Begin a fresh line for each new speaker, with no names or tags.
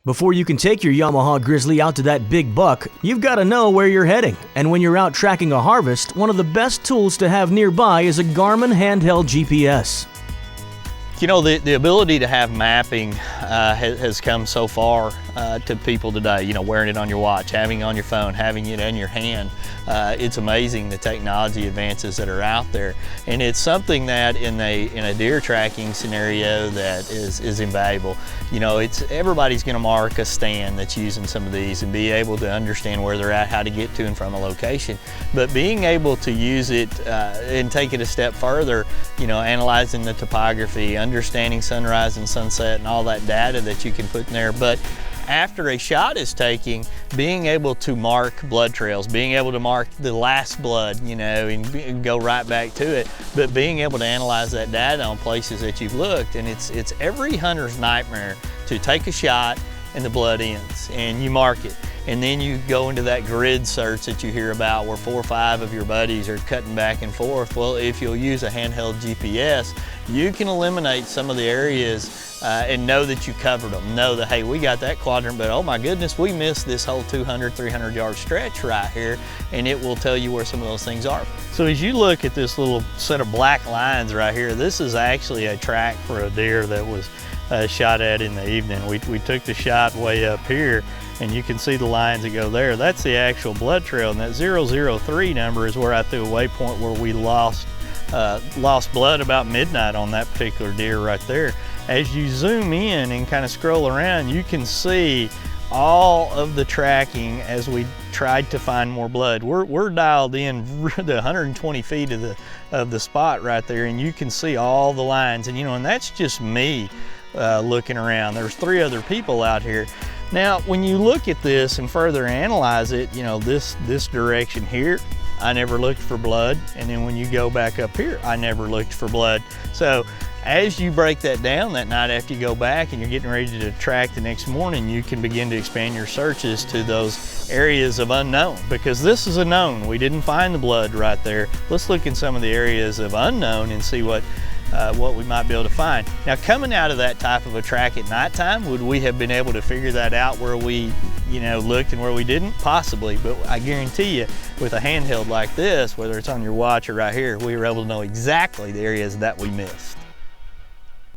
Before you can take your Yamaha Grizzly out to that big buck, you've got to know where you're heading. And when you're out tracking a harvest, one of the best tools to have nearby is a Garmin handheld GPS.
You know, the ability to have mapping has come so far to people today. You know, wearing it on your watch, having it on your phone, having it in your hand. It's amazing the technology advances that are out there. And it's something that in a deer tracking scenario that is invaluable. You know, everybody's gonna mark a stand that's using some of these and be able to understand where they're at, how to get to and from a location. But being able to use it and take it a step further, you know, analyzing the topography, understanding sunrise and sunset and all that data that you can put in there. But after a shot is taken, being able to mark blood trails, being able to mark the last blood, you know, and go right back to it, but being able to analyze that data on places that you've looked. And it's every hunter's nightmare to take a shot and the blood ends and you mark it. And then you go into that grid search that you hear about where 4 or 5 of your buddies are cutting back and forth. Well, if you'll use a handheld GPS, you can eliminate some of the areas and know that you covered them. Know that, hey, we got that quadrant, but oh my goodness, we missed this whole 200, 300 yard stretch right here, and it will tell you where some of those things are. So as you look at this little set of black lines right here, this is actually a track for a deer that was shot at in the evening. We took the shot way up here, and you can see the lines that go there. That's the actual blood trail, and that 003 number is where I threw a waypoint where we lost blood about midnight on that particular deer right there. As you zoom in and kind of scroll around, you can see all of the tracking as we tried to find more blood. We're dialed in the 120 feet of the spot right there, and you can see all the lines. And you know, and that's just me looking around. There's 3 other people out here. Now, when you look at this and further analyze it, you know, this direction here, I never looked for blood. And then when you go back up here, I never looked for blood. So as you break that down that night after you go back and you're getting ready to track the next morning, you can begin to expand your searches to those areas of unknown, because this is a known. We didn't find the blood right there. Let's look in some of the areas of unknown and see what we might be able to find. Now, coming out of that type of a track at nighttime, would we have been able to figure that out where we, you know, looked and where we didn't? Possibly, but I guarantee you with a handheld like this, whether it's on your watch or right here, we were able to know exactly the areas that we missed.